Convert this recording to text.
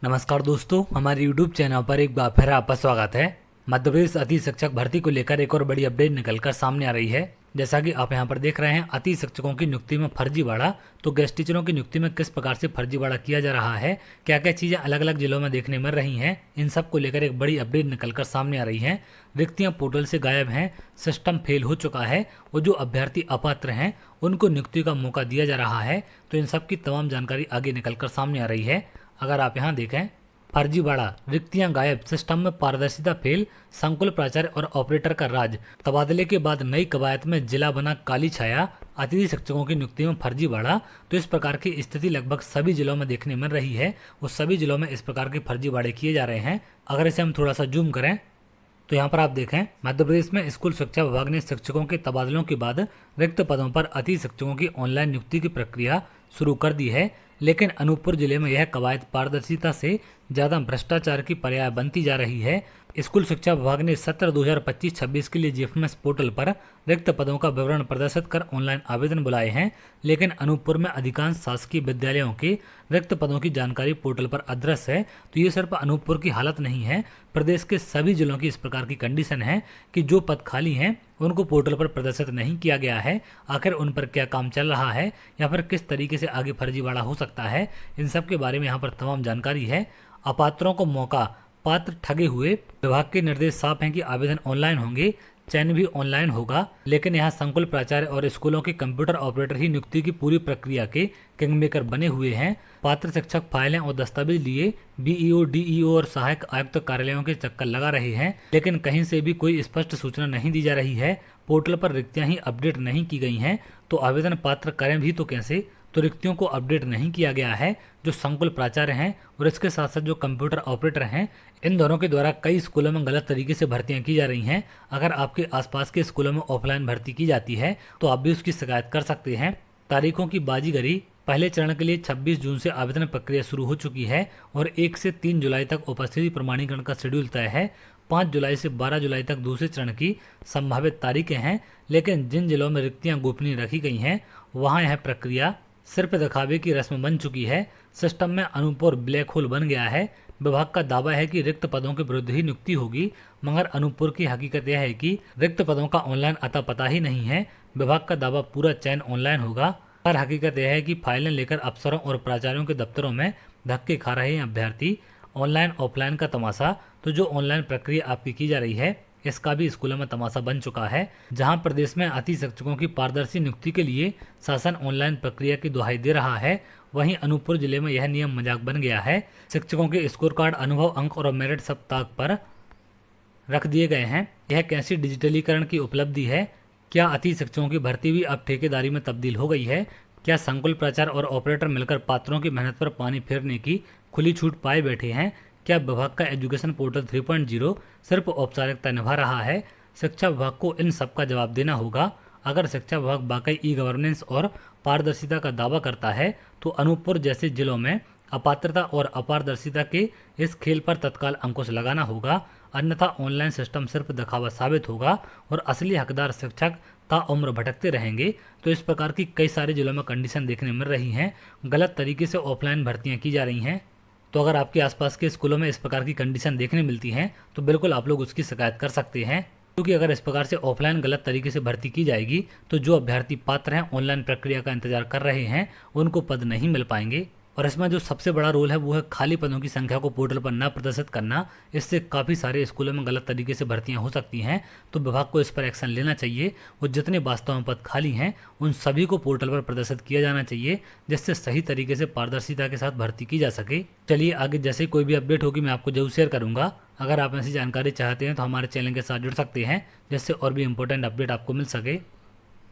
नमस्कार दोस्तों, हमारे YouTube चैनल पर एक बार फिर आपका स्वागत है। मध्य प्रदेश अति शिक्षक भर्ती को लेकर एक और बड़ी अपडेट निकलकर सामने आ रही है। जैसा कि आप यहां पर देख रहे हैं, अति शिक्षकों की नियुक्ति में फर्जीवाड़ा। तो गेस्ट टीचरों की नियुक्ति में किस प्रकार से फर्जीवाड़ा किया जा रहा है, क्या क्या चीज़ें अलग अलग जिलों में देखने मिल रही हैं, इन सब को लेकर एक बड़ी अपडेट निकलकर सामने आ रही है। रिक्तियाँ पोर्टल से गायब हैं, सिस्टम फेल हो चुका है, वो जो अभ्यर्थी अपात्र हैं उनको नियुक्ति का मौका दिया जा रहा है। तो इन सब की तमाम जानकारी आगे निकलकर सामने आ रही है। अगर आप यहाँ देखें, फर्जीवाड़ा, रिक्तियां गायब, सिस्टम में पारदर्शिता फेल, संकुल प्राचार्य और ऑपरेटर का राज, तबादले के बाद नई कवायद में जिला बना काली छाया, अतिथि शिक्षकों की नियुक्ति में फर्जीवाड़ा। तो इस प्रकार की स्थिति लगभग सभी जिलों में देखने मिल रही है। वो सभी जिलों में इस प्रकार के फर्जीवाड़े किए जा रहे हैं। अगर इसे हम थोड़ा सा जूम करें तो यहाँ पर आप देखें, मध्य प्रदेश में स्कूल शिक्षा विभाग ने शिक्षकों के तबादलों के बाद रिक्त पदों पर अतिथि शिक्षकों की ऑनलाइन नियुक्ति की प्रक्रिया शुरू कर दी है। लेकिन अनूपपुर जिले में यह कवायद पारदर्शिता से ज़्यादा भ्रष्टाचार की पर्याय बनती जा रही है। स्कूल शिक्षा विभाग ने सत्र 2025-26 के लिए जीएफएमएस पोर्टल पर रिक्त पदों का विवरण प्रदर्शित कर ऑनलाइन आवेदन बुलाए हैं। लेकिन अनूपपुर में अधिकांश शासकीय विद्यालयों के रिक्त पदों की जानकारी पोर्टल पर अदृश्य है। तो ये सिर्फ अनूपपुर की हालत नहीं है, प्रदेश के सभी जिलों की इस प्रकार की कंडीशन है कि जो पद खाली हैं उनको पोर्टल पर प्रदर्शित नहीं किया गया है। आखिर उन पर क्या काम चल रहा है या फिर किस तरीके से आगे फर्जीवाड़ा हो सकता है, इन सब के बारे में यहाँ पर तमाम जानकारी है। अपात्रों को मौका, पात्र ठगे हुए, विभाग के निर्देश साफ हैं कि आवेदन ऑनलाइन होंगे, चयन भी ऑनलाइन होगा। लेकिन यहाँ संकुल प्राचार्य और स्कूलों के कंप्यूटर ऑपरेटर ही नियुक्ति की पूरी प्रक्रिया के किंग मेकर बने हुए हैं। पात्र शिक्षक फाइलें और दस्तावेज लिए बीईओ, डीईओ और सहायक आयुक्त कार्यालयों के चक्कर लगा रहे हैं, लेकिन कहीं से भी कोई स्पष्ट सूचना नहीं दी जा रही है। पोर्टल पर रिक्तियां ही अपडेट नहीं की गई हैं, तो आवेदन पात्र करें भी तो कैसे। तो रिक्तियों को अपडेट नहीं किया गया है। जो संकुल प्राचार्य हैं और इसके साथ साथ जो कंप्यूटर ऑपरेटर हैं, इन दोनों के द्वारा कई स्कूलों में गलत तरीके से भर्तियां की जा रही हैं। अगर आपके आसपास के स्कूलों में ऑफलाइन भर्ती की जाती है तो आप भी उसकी शिकायत कर सकते हैं। तारीखों की बाजीगरी, पहले चरण के लिए 26 जून से आवेदन प्रक्रिया शुरू हो चुकी है और 1 से 3 जुलाई तक उपस्थिति प्रमाणीकरण का शेड्यूल तय है। 5 जुलाई से 12 जुलाई तक दूसरे चरण की संभावित तारीखें हैं। लेकिन जिन जिलों में रिक्तियां गोपनीय रखी गई हैं वहां यह प्रक्रिया सिर्फ दिखावे की रस्म बन चुकी है। सिस्टम में अनूपपुर ब्लैक होल बन गया है। विभाग का दावा है कि रिक्त पदों के विरुद्ध ही नियुक्ति होगी, मगर अनूपपुर की हकीकत यह है कि रिक्त पदों का ऑनलाइन अता पता ही नहीं है। विभाग का दावा पूरा चयन ऑनलाइन होगा, पर हकीकत यह है कि फाइलें लेकर अफसरों और प्राचार्यों के दफ्तरों में धक्के खा रहे हैं अभ्यर्थी। ऑनलाइन ऑफलाइन का तमाशा, तो जो ऑनलाइन प्रक्रिया आपकी की जा रही है इसका भी स्कूलों में तमाशा बन चुका है। जहां प्रदेश में अतिथि शिक्षकों की पारदर्शी नियुक्ति के लिए शासन ऑनलाइन प्रक्रिया की दुहाई दे रहा है, वहीं अनूपपुर जिले में यह नियम मजाक बन गया है। शिक्षकों के स्कोर कार्ड, अनुभव अंक और मेरिट सप्ताह पर रख दिए गए हैं। यह कैसी डिजिटलीकरण की उपलब्धि है। क्या अतिथि शिक्षकों की भर्ती भी अब ठेकेदारी में तब्दील हो गई है। क्या संकुल प्राचार्य और ऑपरेटर मिलकर पात्रों की मेहनत पर पानी फेरने की खुली छूट पाए बैठे हैं। क्या विभाग का एजुकेशन पोर्टल 3.0 सिर्फ औपचारिकता निभा रहा है। शिक्षा विभाग को इन सब का जवाब देना होगा। अगर शिक्षा विभाग वाकई ई गवर्नेंस और पारदर्शिता का दावा करता है तो अनूपपुर जैसे जिलों में अपात्रता और अपारदर्शिता के इस खेल पर तत्काल अंकुश लगाना होगा, अन्यथा ऑनलाइन सिस्टम सिर्फ दिखावा साबित होगा और असली हकदार शिक्षक ताउम्र भटकते रहेंगे। तो इस प्रकार की कई सारे जिलों में कंडीशन देखने मिल रही हैं। गलत तरीके से ऑफलाइन भर्तियां की जा रही हैं। तो अगर आपके आसपास के स्कूलों में इस प्रकार की कंडीशन देखने मिलती हैं तो बिल्कुल आप लोग उसकी शिकायत कर सकते हैं, क्योंकि अगर इस प्रकार से ऑफलाइन गलत तरीके से भर्ती की जाएगी तो जो अभ्यर्थी पात्र हैं, ऑनलाइन प्रक्रिया का इंतजार कर रहे हैं, उनको पद नहीं मिल पाएंगे। और इसमें जो सबसे बड़ा रोल है वो है खाली पदों की संख्या को पोर्टल पर न प्रदर्शित करना। इससे काफ़ी सारे स्कूलों में गलत तरीके से भर्तियां हो सकती हैं। तो विभाग को इस पर एक्शन लेना चाहिए। वो जितने वास्तव में पद खाली हैं उन सभी को पोर्टल पर प्रदर्शित किया जाना चाहिए, जिससे सही तरीके से पारदर्शिता के साथ भर्ती की जा सके। चलिए आगे जैसे कोई भी अपडेट होगी मैं आपको जरूर शेयर करूंगा। अगर आप ऐसी जानकारी चाहते हैं तो हमारे चैनल के साथ जुड़ सकते हैं, जिससे और भी इंपॉर्टेंट अपडेट आपको मिल सके।